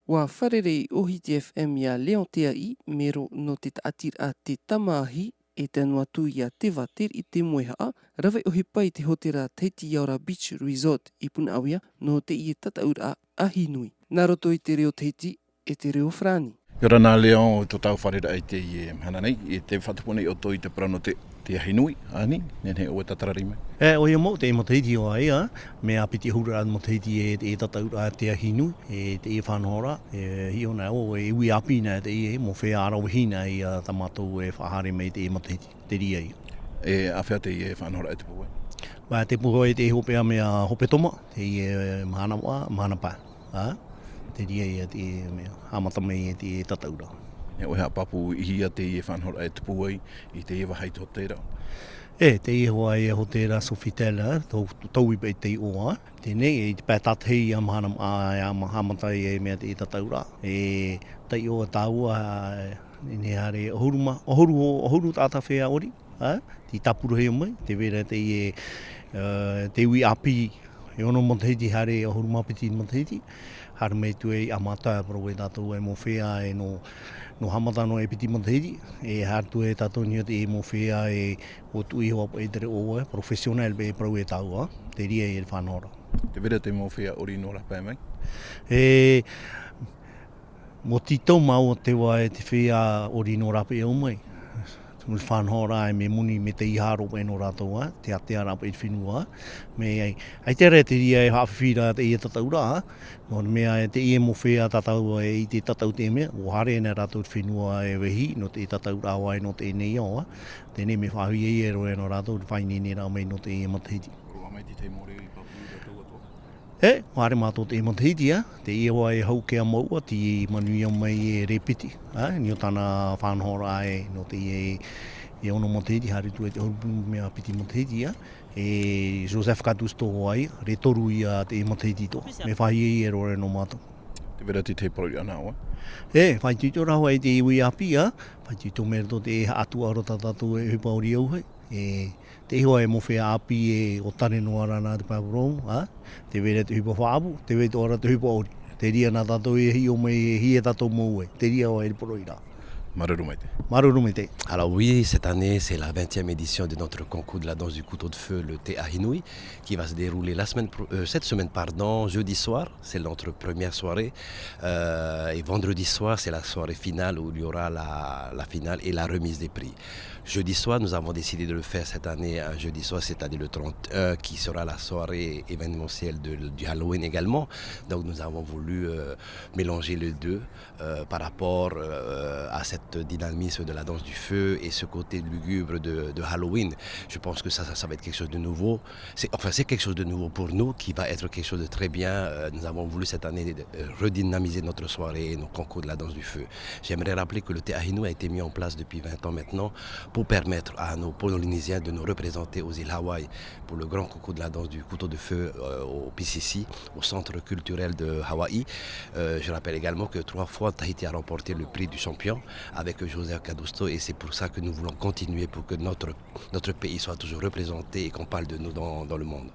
Wa farerei o HitiFm ia Léon TEAI, mero no te taatiraa te tamahi e te noatu ia Teva TERIITEMOEHAA, rave ohipa i te hotera Tahiti Ia Beach Resort i Punaauia no teie tatauraa Ahi Nui. Nā roto i te reo Tahiti e te reo Frani. Kia ora nā Léon, tō tau farerei teie hana nei, i te whatupuna i oto i te prano te Ahi Nui, ani, nene o e tatarari mai. O ia mo te Tahiti ia, me apiti hura mo Tahiti e tatauraa Te Ahi Nui, e te whanhora, hi ona o e ui api na te ie, mo whea arawhina i tamatou e whahare mei te Tahiti, te ria ia. E awhea te ie whanhora e te pua. Ba te puho e te hopea mea hope toma, te ie mahana pā. Te ria ia te mea hamata mei e te tatauraa. E oha papu i hia te ie whanhora e te pua i te ie wahai te hotera. Te ie hoa e hotera Sofitela, tau i te oa. Tēnei, e te pētatei a hamata e mea te tatauraa. E tei oa tāua, ne hare ohuru tāta whea ori. Ti tapuru hea mai, te vera te ie, te ui api, e ono mo Tahiti hare ohuru mapiti mo Tahiti. Hare mei tu e amata pro e tātou e mo whea e no hamata no e piti mo Tahiti. E hare tu e tātou ni e mo whea e o tui hoa e tere oa, professional be pro e tāua, te ria e whanora. Te vera te mo whea ori no rapa mai? Mo tito mau te wa e te whea ori no rapa e o mai. Mui whanhora e me muni me te iharo e no rātou, te taatiraa e whenua. Me ai te re te ria e hawhiwhira te ie tatauraa, no mea te ie mo whea tatau e i te tatau te mea, o hare e rātou whenua e wehi, no te tatauraa wai no te nei oa, tēnei me whahui e ero e no rātou, whaini ne rā mei no te ie Tahiti. Roa mai te more i papu i rātou atua? Whare mātou te Tahiti, te ie hoa e hau kia maua, te ie manuia mai e repiti, ni o tāna whanhora e no te e ono mo Tahiti, hare tu e te horupu mea piti mo Tahiti, e Joseph Kadusto ai, re toru ia te Tahiti to, me whahi e ero e no mātou. Te vera te poro ana oa? Whai tito rawa e te iwi api, whai tito mera to te atu arota tātou e hupa ori au hei. Te hoa e mo whea api e o tare no ara nā te pāpurong, te vera te hupa whaapu, te vera te ora te hupa ori. Te ria nā tātou e hi o mei e hi e tātou mou e, te ria o e poro ira. Marurumete. Alors oui, cette année, c'est la 20e édition de notre concours de la danse du couteau de feu, le Te Ahi Nui, qui va se dérouler cette semaine, jeudi soir, c'est notre première soirée. Et vendredi soir, c'est la soirée finale où il y aura la finale et la remise des prix. Jeudi soir, nous avons décidé de le faire cette année, un jeudi soir, c'est-à-dire le 31, qui sera la soirée événementielle du Halloween également. Donc nous avons voulu mélanger les deux par rapport à cette dynamisme de la danse du feu et ce côté lugubre de Halloween. Je pense que ça va être quelque chose de nouveau. C'est quelque chose de nouveau pour nous qui va être quelque chose de très bien. Nous avons voulu cette année redynamiser notre soirée et nos concours de la danse du feu. J'aimerais rappeler que le Te Ahi Nui a été mis en place depuis 20 ans maintenant pour permettre à nos Polynésiens de nous représenter aux îles Hawaï pour le grand concours de la danse du couteau de feu au PCC, au centre culturel de Hawaï. Je rappelle également que 3 fois Tahiti a remporté le prix du champion avec Joseph Kadusto et c'est pour ça que nous voulons continuer pour que notre pays soit toujours représenté et qu'on parle de nous dans le monde.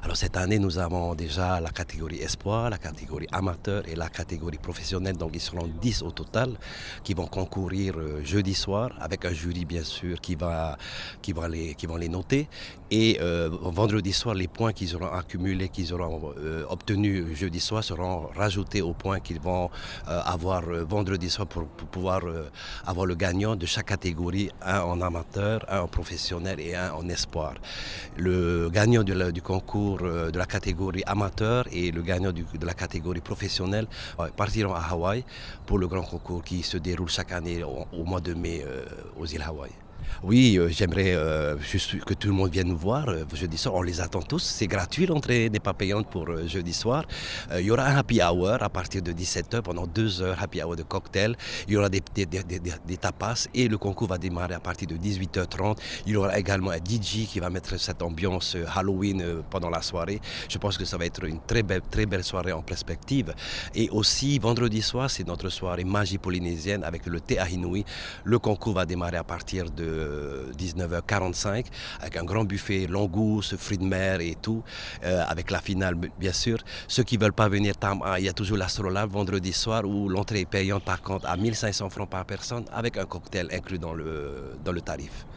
Alors cette année, nous avons déjà la catégorie espoir, la catégorie amateur et la catégorie professionnelle. Donc ils seront 10 au total qui vont concourir jeudi soir avec un jury bien sûr qui va les noter. Et vendredi soir, les points qu'ils auront accumulés, qu'ils auront obtenus jeudi soir seront rajoutés aux points qu'ils vont avoir vendredi soir pour pouvoir avoir le gagnant de chaque catégorie, un en amateur, un en professionnel et un en espoir. Le gagnant du concours de la catégorie amateur et le gagnant de la catégorie professionnelle partiront à Hawaï pour le grand concours qui se déroule chaque année au mois de mai aux îles Hawaï. Oui, j'aimerais juste que tout le monde vienne nous voir jeudi soir. On les attend tous. C'est gratuit, l'entrée n'est pas payante pour jeudi soir. Il y aura un happy hour à partir de 17h pendant 2 heures, happy hour de cocktail. Il y aura des tapas et le concours va démarrer à partir de 18h30. Il y aura également un DJ qui va mettre cette ambiance Halloween pendant la soirée. Je pense que ça va être une très belle soirée en perspective. Et aussi, vendredi soir, c'est notre soirée magie polynésienne avec le Te Ahi Nui. Le concours va démarrer à partir de 19h45 avec un grand buffet langoustes, fruits de mer et tout, avec la finale bien sûr. Ceux qui ne veulent pas venir, il y a toujours l'astrolabe vendredi soir où l'entrée est payante par contre à 1500 francs par personne avec un cocktail inclus dans le tarif.